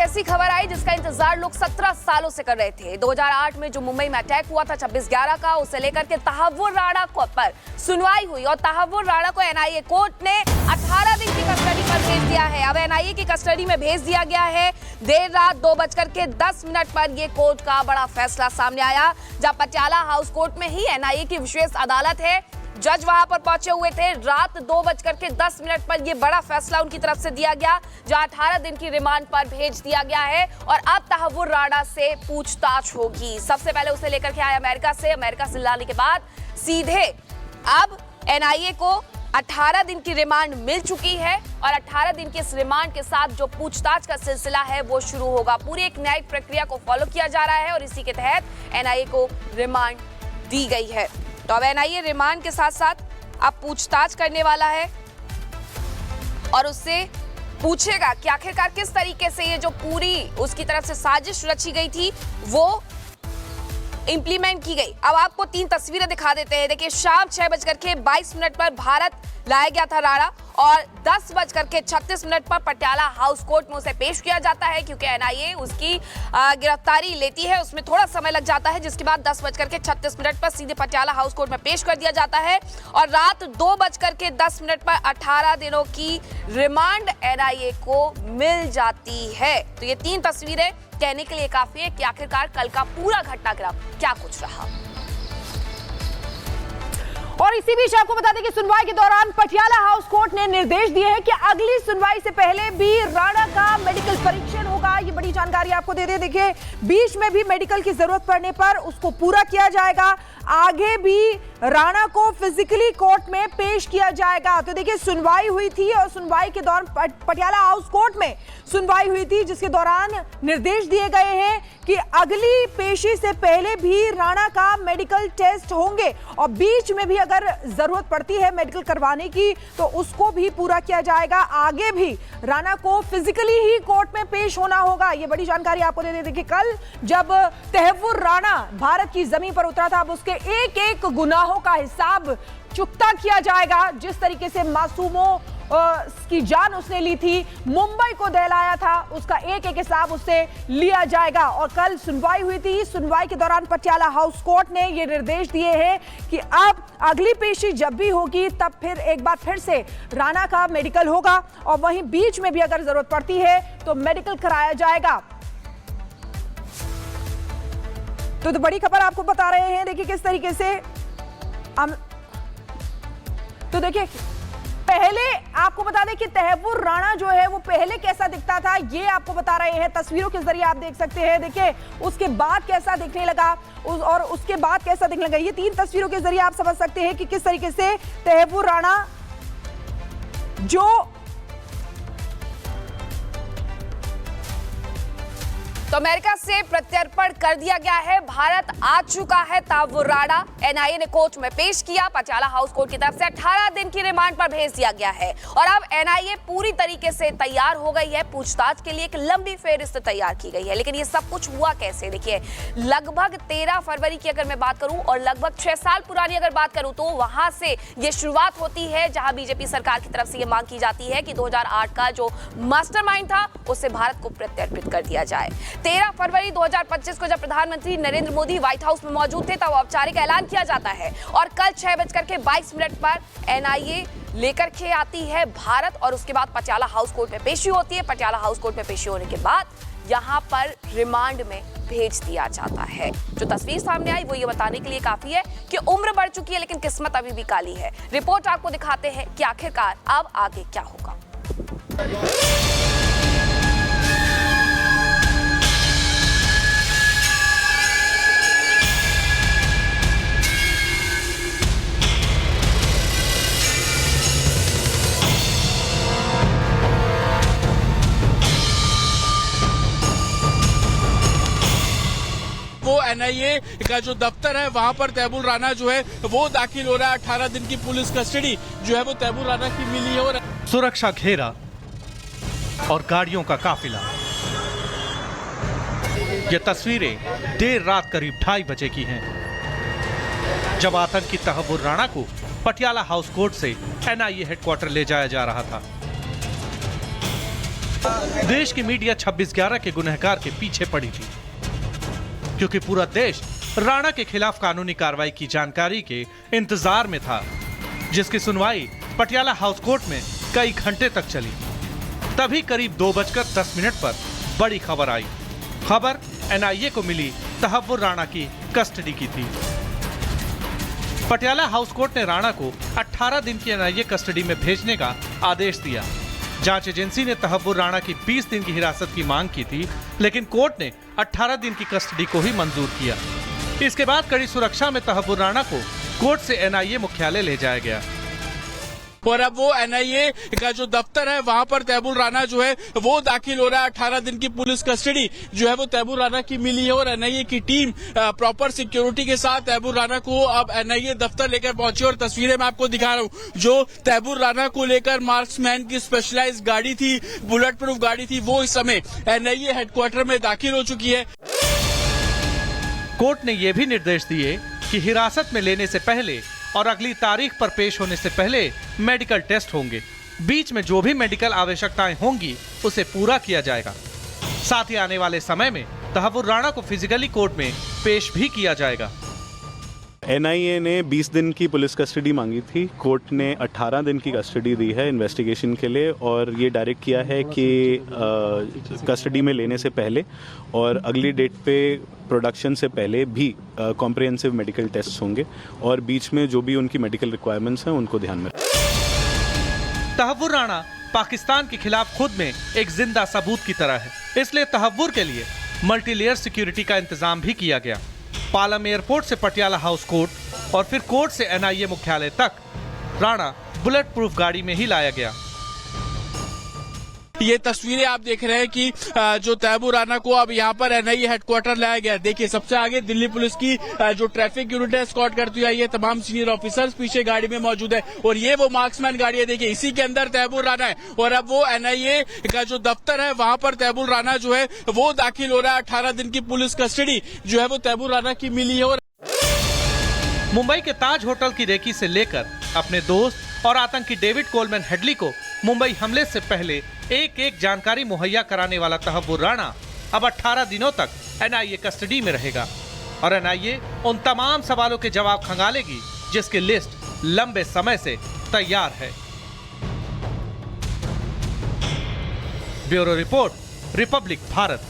ऐसी खबर आई जिसका इंतजार लोग 17 सालों से कर रहे थे। 2008 में जो मुंबई में अटैक हुआ था 26/11 का, उसे लेकर के तहव्वुर राणा पर सुनवाई हुई और तहव्वुर राणा को एनआईए कोर्ट ने 18 दिन की कस्टडी पर भेज दिया है। अब एनआईए की कस्टडी में भेज दिया गया है। देर रात 2:10 पर यह कोर्ट का बड़ा फैसला सामने आया, जहां पटियाला हाउस कोर्ट में ही एनआईए की विशेष अदालत है। जज वहां पर पहुंचे हुए थे। रात 2:10 पर यह बड़ा फैसला उनकी तरफ से दिया गया, जहां 18 दिन की रिमांड पर भेज दिया गया है और अब तहव्वुर राणा से पूछताछ होगी। सबसे पहले उसे लेकर के आए अमेरिका से लाने के बाद सीधे अब एनआईए को 18 दिन की रिमांड मिल चुकी है और 18 दिन की इस रिमांड के साथ जो पूछताछ का सिलसिला है वो शुरू होगा। पूरी एक न्यायिक प्रक्रिया को फॉलो किया जा रहा है और इसी के तहत एनआईए को रिमांड दी गई है। तो अब एनआईए रिमांड के साथ साथ अब पूछताछ करने वाला है और उससे पूछेगा कि आखिरकार किस तरीके से ये जो पूरी उसकी तरफ से साजिश रची गई थी वो इंप्लीमेंट की गई। अब आपको 3 तस्वीरें दिखा देते हैं। देखिए, शाम 6:22 पर भारत लाया गया था राणा और 10:36 पर पटियाला हाउस कोर्ट में उसे पेश किया जाता है, क्योंकि एनआईए उसकी गिरफ्तारी लेती है, उसमें थोड़ा समय लग जाता है, जिसके बाद 10:36 पर सीधे पटियाला हाउस कोर्ट में पेश कर दिया जाता है और रात 2:10 पर 18 दिनों की रिमांड एनआईए को मिल जाती है। तो ये 3 तस्वीरें कहने के लिए काफी है कि आखिरकार कल का पूरा घटनाक्रम क्या कुछ रहा। और इसी बीच आपको बता दें कि सुनवाई के दौरान पटियाला हाउस कोर्ट ने निर्देश दिए हैं कि अगली सुनवाई से पहले भी राणा का मेडिकल परीक्षण होगा। ये बड़ी जानकारी आपको दे दे। देखिए, बीच में भी मेडिकल की जरूरत पड़ने पर उसको पूरा किया जाएगा। आगे भी राणा को फिजिकली कोर्ट में पेश किया जाएगा। तो देखिए, सुनवाई हुई थी और सुनवाई के दौरान पटियाला हाउस कोर्ट में सुनवाई हुई थी, जिसके दौरान निर्देश दिए गए हैं कि अगली पेशी से पहले भी राणा का मेडिकल टेस्ट होंगे और बीच में भी अगर जरूरत पड़ती है मेडिकल करवाने की तो उसको भी पूरा किया जाएगा। आगे भी राणा को फिजिकली ही कोर्ट में पेश होना होगा। ये बड़ी जानकारी आपको दे देखिए, कल जब तहव्वुर राणा भारत की जमीन पर उतरा था, अब उसके एक एक गुनाहों का हिसाब चुकता किया जाएगा। जिस तरीके से मासूमों की जान उसने ली थी, मुंबई को दहलाया था, उसका एक एक हिसाब उससे लिया जाएगा। और कल सुनवाई हुई थी। सुनवाई के दौरान पटियाला हाउस कोर्ट ने ये निर्देश दिए हैं कि अब अगली पेशी जब भी होगी तब फिर एक बार फिर से राणा का मेडिकल होगा और वहीं बीच में भी अगर जरूरत पड़ती है तो मेडिकल कराया जाएगा। तो बड़ी खबर आपको बता रहे हैं। देखिए किस तरीके से तो देखिए, पहले आपको बता दें कि तहव्वुर राणा जो है वो पहले कैसा दिखता था, ये आपको बता रहे हैं। तस्वीरों के जरिए आप देख सकते हैं। देखिए, उसके बाद कैसा दिखने लगा और उसके बाद कैसा दिखने लगा। ये 3 तस्वीरों के जरिए आप समझ सकते हैं कि किस तरीके से तहव्वुर राणा जो तो अमेरिका से प्रत्यर्पण कर दिया गया है। भारत आ चुका है तहव्वुर राणा। एनआईए ने कोर्ट में पेश किया। पटियाला हाउस कोर्ट की तरफ से 18 दिन की रिमांड पर भेज दिया गया है और अब एनआईए पूरी तरीके से तैयार हो गई है। पूछताछ के लिए एक लंबी फेहरिस्त तैयार की गई है। लेकिन ये सब कुछ हुआ कैसे? देखिए, लगभग 13 फरवरी की अगर मैं बात करूं और लगभग 6 साल पुरानी अगर बात करूं तो वहां से ये शुरुआत होती है, जहां बीजेपी सरकार की तरफ से ये मांग की जाती है कि 2008 का जो मास्टरमाइंड था उसे भारत को प्रत्यर्पित कर दिया जाए। 13 फरवरी 2025 को जब प्रधानमंत्री नरेंद्र मोदी व्हाइट हाउस में मौजूद थे तब औपचारिक ऐलान किया जाता है और कल 6:22 पर एनआईए लेकर के आती है भारत और उसके बाद पटियाला हाउस कोर्ट में पेशी होती है। पटियाला हाउस कोर्ट में पेशी होने के बाद यहां पर रिमांड में भेज दिया जाता है। जो तस्वीर सामने आई वो ये बताने के लिए काफी है कि उम्र बढ़ चुकी है लेकिन किस्मत अभी भी काली है। रिपोर्ट आपको दिखाते हैं कि आखिरकार अब आगे क्या होगा। वो एनआईए का जो दफ्तर है वहां पर तहव्वुर राणा जो है वो दाखिल हो रहा है। 18 दिन की पुलिस कस्टडी जो है वो तहव्वुर राणा की मिली है और सुरक्षा घेरा और गाड़ियों का काफिला। ये तस्वीरें देर रात करीब 2:30 बजे की हैं, जब आतंकी तहव्वुर राणा को पटियाला हाउस कोर्ट से एनआईए हेडक्वार्टर ले जाया जा रहा था। देश की मीडिया 26/11 के गुनहगार के पीछे पड़ी थी, क्योंकि पूरा देश राणा के खिलाफ कानूनी कार्रवाई की जानकारी के इंतजार में था, जिसकी सुनवाई पटियाला हाउस कोर्ट में कई घंटे तक चली। तभी करीब 2:10 पर बड़ी खबर आई। खबर एनआईए को मिली तहव्वुर राणा की कस्टडी की थी। पटियाला हाउस कोर्ट ने राणा को 18 दिन की एनआईए कस्टडी में भेजने का आदेश दिया। जांच एजेंसी ने तहव्वुर राणा की 20 दिन की हिरासत की मांग की थी, लेकिन कोर्ट ने 18 दिन की कस्टडी को ही मंजूर किया। इसके बाद कड़ी सुरक्षा में तहव्वुर राणा को कोर्ट से एनआईए मुख्यालय ले जाया गया और अब वो एनआईए का जो दफ्तर है वहां पर तैबूर राणा जो है वो दाखिल हो रहा है। 18 दिन की पुलिस कस्टडी जो है वो तैबूर राणा की मिली है और एनआईए की टीम प्रॉपर सिक्योरिटी के साथ तैबूर राणा को अब एनआईए दफ्तर लेकर पहुंची और तस्वीरें मैं आपको दिखा रहा हूं। जो तैबूर राणा को लेकर मार्क्समैन की स्पेशलाइज्ड गाड़ी थी, बुलेट प्रूफ गाड़ी थी, वो इस समय एनआईए हेडक्वार्टर में दाखिल हो चुकी है। कोर्ट ने यह भी निर्देश दिए कि हिरासत में लेने से पहले और अगली तारीख पर पेश होने से पहले मेडिकल टेस्ट होंगे। बीच में जो भी मेडिकल आवश्यकताएं होंगी उसे पूरा किया जाएगा। साथ ही आने वाले समय में तहव्वुर राणा को फिजिकली कोर्ट में पेश भी किया जाएगा। एनआईए ने 20 दिन की पुलिस कस्टडी मांगी थी। कोर्ट ने 18 दिन की कस्टडी दी है इन्वेस्टिगेशन के लिए और ये डायरेक्ट किया है कि कस्टडी में लेने से पहले और अगली डेट पे प्रोडक्शन से पहले भी कॉम्प्रिहेंसिव मेडिकल टेस्ट होंगे और बीच में जो भी उनकी मेडिकल रिक्वायरमेंट्स हैं उनको ध्यान में रखें। तहव्वुर राणा पाकिस्तान के खिलाफ खुद में एक जिंदा सबूत की तरह है, इसलिए तहव्वुर के लिए मल्टीलेयर सिक्योरिटी का इंतजाम भी किया गया। पालम एयरपोर्ट से पटियाला हाउस कोर्ट और फिर कोर्ट से एनआईए मुख्यालय तक राणा बुलेट प्रूफ गाड़ी में ही लाया गया। ये तस्वीरें आप देख रहे हैं कि जो तैबूर राणा को अब यहाँ पर एनआईए हेडक्वार्टर लाया गया। देखिए सबसे आगे दिल्ली पुलिस की जो ट्रैफिक यूनिट है स्कॉट करती हुई आई है, तमाम सीनियर ऑफिसर्स पीछे गाड़ी में मौजूद है और ये वो मार्क्समैन गाड़ी है। देखिए इसी के अंदर तैबूर राणा है और अब वो एनआईए का जो दफ्तर है वहां पर तैबूर राणा जो है वो दाखिल हो रहा है। 18 दिन की पुलिस कस्टडी जो है वो तैबूर राणा की मिली है। और मुंबई के ताज होटल की रेकी से लेकर अपने दोस्त और आतंकी डेविड कोलमैन हेडली को मुंबई हमले से पहले एक एक जानकारी मुहैया कराने वाला तहव्वुर राणा अब 18 दिनों तक एनआईए कस्टडी में रहेगा और एनआईए उन तमाम सवालों के जवाब खंगालेगी जिसकी लिस्ट लंबे समय से तैयार है। Bureau report, Republic Bharat.